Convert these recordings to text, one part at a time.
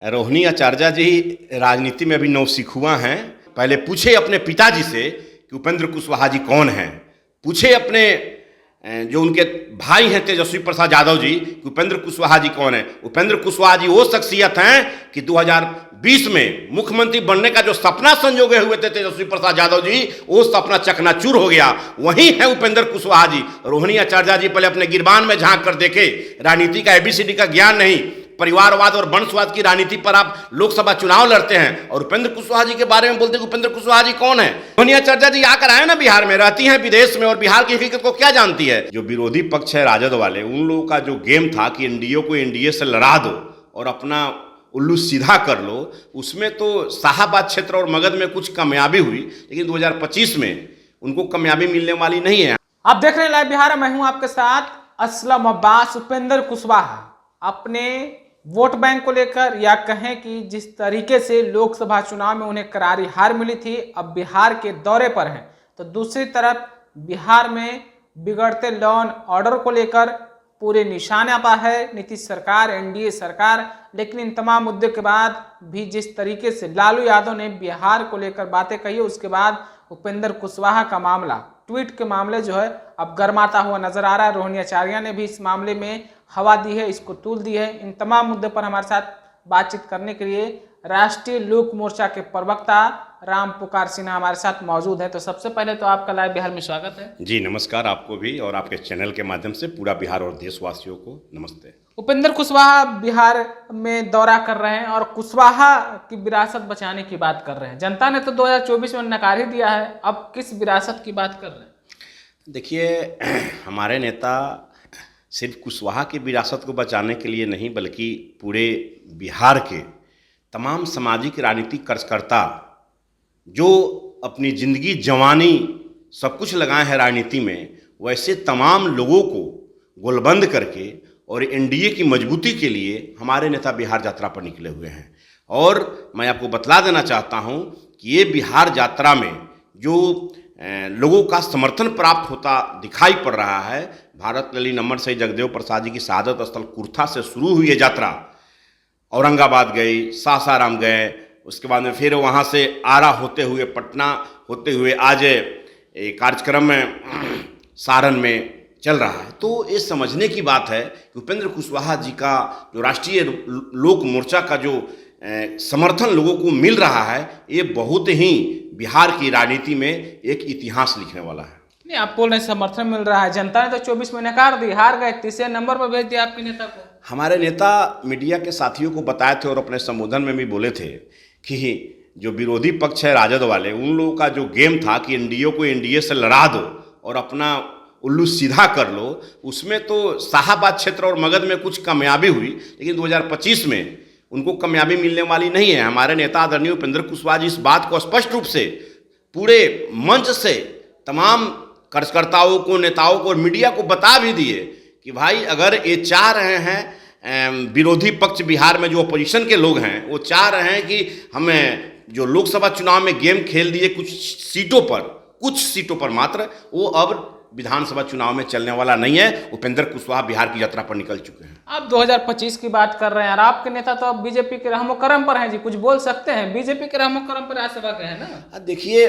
रोहिणी आचार्य जी राजनीति में अभी नौसिखुआ हैं। पहले पूछे अपने पिताजी से कि उपेंद्र कुशवाहा जी कौन हैं। पूछे अपने जो उनके भाई हैं तेजस्वी प्रसाद यादव जी कि उपेंद्र कुशवाहा जी कौन हैं। उपेंद्र कुशवाहा जी वो शख्सियत हैं कि 2020 में मुख्यमंत्री बनने का जो सपना संजोगे हुए थे तेजस्वी प्रसाद यादव जी, वो सपना चकनाचूर हो गया। वही है उपेंद्र कुशवाहा जी। रोहिणी आचार्य जी पहले अपने गिरबान में झांक कर देखे। राजनीति का एबीसीडी का ज्ञान नहीं, परिवारवाद और वंशवाद की राजनीति पर आप लोकसभा चुनाव लड़ते हैं और उपेंद्र कुशवाहा जी के बारे में बोलते हैं कि उपेंद्र कुशवाहा जी कौन है। रोहिणी आचार्य जी आकर आए ना बिहार में, रहती हैं विदेश में और बिहार की हकीकत को क्या जानती है। जो विरोधी पक्ष है राजद वाले, उन लोगों का जो गेम था कि एनडीए को एनडीए से लड़ा दो और अपना उल्लू सीधा कर लो, उसमें तो शाहाबाद क्षेत्र और मगध में कुछ कामयाबी हुई, लेकिन 2025 में उनको कामयाबी मिलने वाली नहीं है। आप देख रहे हैं लाइव बिहार, मैं हूं आपके साथ असलम अब्बास। उपेंद्र कुशवाहा अपने वोट बैंक को लेकर, या कहें कि जिस तरीके से लोकसभा चुनाव में उन्हें करारी हार मिली थी, अब बिहार के दौरे पर हैं। तो दूसरी तरफ बिहार में बिगड़ते लॉ एंड ऑर्डर को लेकर पूरे निशाना पर है नीतीश सरकार, एनडीए सरकार। लेकिन इन तमाम मुद्दों के बाद भी जिस तरीके से लालू यादव ने बिहार को लेकर बातें कही, उसके बाद उपेंद्र कुशवाहा का मामला, ट्वीट के मामले जो है अब गर्माता हुआ नजर आ रहा है। रोहिणी आचार्य ने भी इस मामले में हवा दी है, इसको तूल दी है। इन तमाम मुद्दों पर हमारे साथ बातचीत करने के लिए राष्ट्रीय लोक मोर्चा के प्रवक्ता राम पुकार सिन्हा हमारे साथ मौजूद है। तो सबसे पहले तो आपका लाइव बिहार में स्वागत है। जी नमस्कार, आपको भी और आपके चैनल के माध्यम से पूरा बिहार और देशवासियों को नमस्ते। उपेंद्र कुशवाहा बिहार में दौरा कर रहे हैं और कुशवाहा की विरासत बचाने की बात कर रहे हैं। जनता ने तो 2024 में नकार ही दिया है, अब किस विरासत की बात कर रहे हैं? देखिए, हमारे नेता सिर्फ कुशवाहा की विरासत को बचाने के लिए नहीं, बल्कि पूरे बिहार के तमाम सामाजिक राजनीतिक कार्यकर्ता जो अपनी ज़िंदगी जवानी सब कुछ लगाए हैं राजनीति में, वैसे तमाम लोगों को गोलबंद करके और एनडीए की मजबूती के लिए हमारे नेता बिहार यात्रा पर निकले हुए हैं। और मैं आपको बतला देना चाहता हूं कि ये बिहार यात्रा में जो लोगों का समर्थन प्राप्त होता दिखाई पड़ रहा है। भारत लली नमन से जगदेव प्रसाद जी की शहादत स्थल कुर्था से शुरू हुई ये यात्रा, औरंगाबाद गई, सासाराम गए, उसके बाद में फिर वहाँ से आरा होते हुए पटना होते हुए आज कार्यक्रम में सारण में चल रहा है। तो ये समझने की बात है कि उपेंद्र कुशवाहा जी का जो राष्ट्रीय लोक मोर्चा का जो समर्थन लोगों को मिल रहा है, ये बहुत ही बिहार की राजनीति में एक इतिहास लिखने वाला है। नहीं, आप बोल रहे हैं समर्थन मिल रहा है, जनता ने तो 24 में नकार दी, हार गए, तीसरे नंबर पर भेज दिया आपके नेता को। हमारे नेता मीडिया के साथियों को बताए थे और अपने संबोधन में भी बोले थे कि जो विरोधी पक्ष है राजद वाले, उन लोगों का जो गेम था कि एनडीए को एनडीए से लड़ा दो और अपना उल्लू सीधा कर लो, उसमें तो शाहाबाद क्षेत्र और मगध में कुछ कामयाबी हुई, लेकिन 2025 में उनको कामयाबी मिलने वाली नहीं है। हमारे नेता आदरणीय उपेंद्र कुशवाहा जी इस बात को स्पष्ट रूप से पूरे मंच से तमाम कार्यकर्ताओं को, नेताओं को और मीडिया को बता भी दिए कि भाई, अगर ये चाह रहे हैं विरोधी पक्ष बिहार में जो अपोजिशन के लोग हैं, वो चाह रहे हैं कि हमें जो लोकसभा चुनाव में गेम खेल दिए कुछ सीटों पर मात्र, वो अब विधानसभा चुनाव में चलने वाला नहीं है। उपेंद्र कुशवाहा बिहार की यात्रा पर निकल चुके हैं। आप 2025 की बात कर रहे हैं और आपके नेता तो अब बीजेपी के रहमो करम पर हैं जी, कुछ बोल सकते हैं? बीजेपी के रहमो करम पर आज सभा गए हैं ना। देखिए,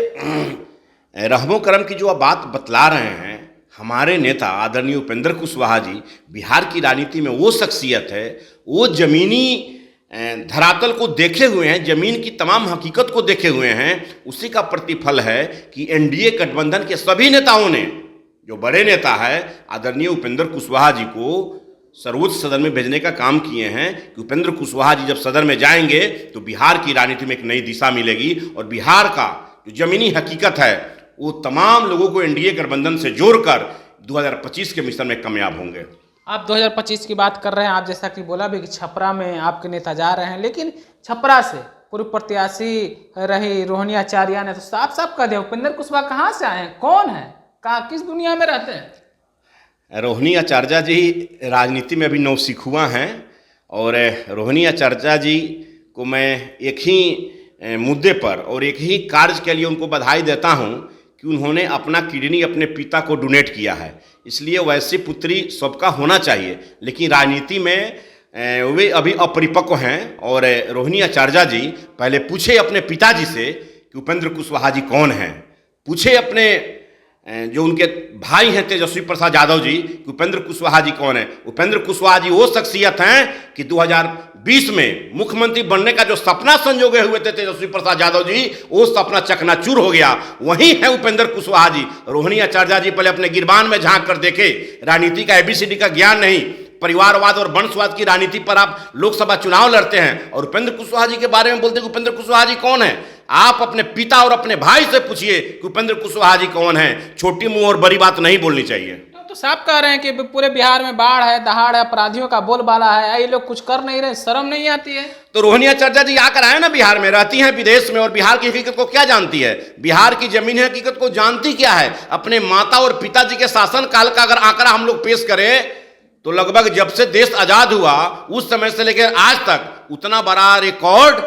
रहमो करम की जो आप बात बतला रहे हैं, हमारे नेता आदरणीय उपेंद्र कुशवाहा जी बिहार की राजनीति में वो शख्सियत है, वो जमीनी धरातल को देखे हुए हैं, जमीन की तमाम हकीकत को देखे हुए हैं। उसी का प्रतिफल है कि एनडीए गठबंधन के सभी नेताओं ने, जो बड़े नेता है आदरणीय उपेंद्र कुशवाहा जी को सर्वोच्च सदन में भेजने का काम किए हैं कि उपेंद्र कुशवाहा जी जब सदन में जाएंगे तो बिहार की राजनीति में एक नई दिशा मिलेगी और बिहार का जो जमीनी हकीकत है वो तमाम लोगों को एनडीए गठबंधन से जोड़कर 2025 के मिशन में कामयाब होंगे। आप 2025 की बात कर रहे हैं, आप जैसा कि बोला भी कि छपरा में आपके नेता जा रहे हैं, लेकिन छपरा से पूर्व प्रत्याशी रही रोहिणी आचार्य ने तो साफ साफ कह दिया उपेंद्र कुशवाहा कहाँ से आए हैं, कौन है, कहाँ, किस दुनिया में रहते हैं? रोहिणी आचार्य जी राजनीति में अभी नौसिखुआ हैं और रोहिणी आचार्य जी को मैं एक ही मुद्दे पर और एक ही कार्य के लिए उनको बधाई देता हूं कि उन्होंने अपना किडनी अपने पिता को डोनेट किया है। इसलिए वैसी पुत्री सबका होना चाहिए, लेकिन राजनीति में वे अभी अपरिपक्व हैं। और रोहिणी आचार्य जी पहले पूछे अपने पिताजी से कि उपेंद्र कुशवाहा जी कौन हैं, पूछे अपने जो उनके भाई हैं तेजस्वी प्रसाद यादव जी कि उपेंद्र कुशवाहा जी कौन है। उपेंद्र कुशवाहा जी वो शख्सियत हैं कि 2020 में मुख्यमंत्री बनने का जो सपना संजोगे हुए थे तेजस्वी प्रसाद यादव जी, वो सपना चकनाचूर हो गया। वही है उपेंद्र कुशवाहा जी। रोहिणी आचार्य जी पहले अपने गिरबान में झांक कर देखे, राजनीति का ABCD का ज्ञान नहीं, परिवारवाद और वंशवाद की राजनीति पर आप लोकसभा चुनाव लड़ते हैं और उपेंद्र कुशवाहा जी के बारे में बोलते हैं कि उपेंद्र कुशवाहा जी कौन है। आप अपने पिता और अपने भाई से पूछिए कि उपेंद्र कुशवाहा जी कौन है। छोटी मुंह और बड़ी बात नहीं बोलनी चाहिए। तो साफ कह रहे हैं कि पूरे बिहार में बाढ़ है, दहाड़ है, अपराधियों का बोलबाला है, ये लोग कुछ कर नहीं रहे, शर्म नहीं आती है। तो रोहिणी आचार्य जी आकर आए ना बिहार में, रहती हैं विदेश में और बिहार की हकीकत को क्या जानती है, बिहार की जमीन हकीकत को जानती क्या है। अपने माता और पिताजी के शासन काल का अगर आंकड़ा हम लोग पेश करें तो लगभग जब से देश आजाद हुआ उस समय से लेकर आज तक उतना बड़ा रिकॉर्ड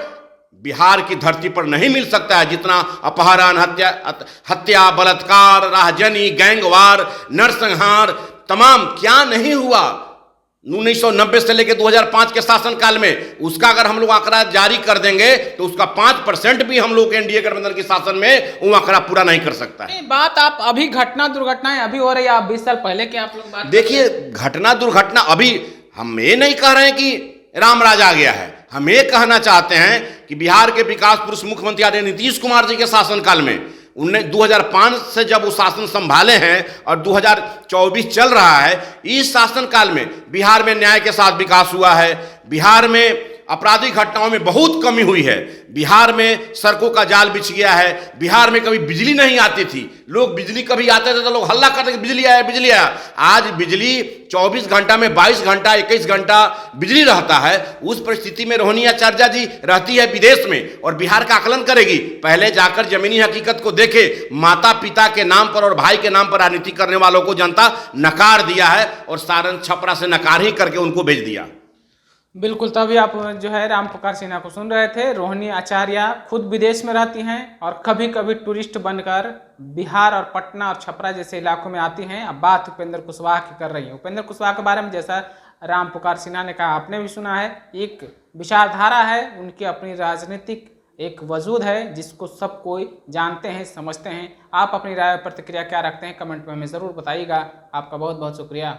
बिहार की धरती पर नहीं मिल सकता है जितना अपहरण, हत्या, बलात्कार, राहजनी, गैंगवार, नरसंहार, तमाम क्या नहीं हुआ 1990 से लेकर 2005 के शासनकाल में। उसका अगर हम लोग आंकड़ा जारी कर देंगे तो उसका 5% भी हम लोग एनडीए गठबंधन के शासन में वो आंकड़ा पूरा नहीं कर सकता है। बात आप अभी घटना दुर्घटनाएं अभी हो रही है, आप 20 साल पहले के आप लोग बात देखिए, घटना दुर्घटना अभी हम ये नहीं कह रहे हैं कि रामराज आ गया है। हम ये कहना चाहते हैं कि बिहार के विकास पुरुष मुख्यमंत्री आदरणीय नीतीश कुमार जी के शासनकाल में उन्हें 2005 से जब वो शासन संभाले हैं और 2024 चल रहा है, इस शासनकाल में बिहार में न्याय के साथ विकास हुआ है। बिहार में आपराधिक घटनाओं में बहुत कमी हुई है। बिहार में सड़कों का जाल बिछ गया है। बिहार में कभी बिजली नहीं आती थी, लोग बिजली कभी आते थे तो लोग हल्ला करते बिजली आया बिजली आया। आज बिजली 24 घंटा में 22 घंटा 21 घंटा बिजली रहता है। उस परिस्थिति में रोहिणी आचार्य जी रहती है विदेश में और बिहार का आकलन करेगी। पहले जाकर जमीनी हकीकत को देखे। माता पिता के नाम पर और भाई के नाम पर राजनीति करने वालों को जनता नकार दिया है और सारण छपरा से नकार ही करके उनको भेज दिया। बिल्कुल, तभी आप जो है राम प्रकाश सिन्हा को सुन रहे थे। रोहिणी आचार्य खुद विदेश में रहती हैं और कभी कभी टूरिस्ट बनकर बिहार और पटना और छपरा जैसे इलाकों में आती हैं। अब बात उपेंद्र कुशवाहा की कर रही है। उपेंद्र कुशवाहा के बारे में जैसा राम प्रकाश सिन्हा ने कहा, आपने भी सुना है, एक विचारधारा है, उनकी अपनी राजनीतिक एक वजूद है जिसको सब कोई जानते हैं, समझते हैं। आप अपनी राय और प्रतिक्रिया क्या रखते हैं कमेंट में हमें ज़रूर बताइएगा। आपका बहुत बहुत शुक्रिया।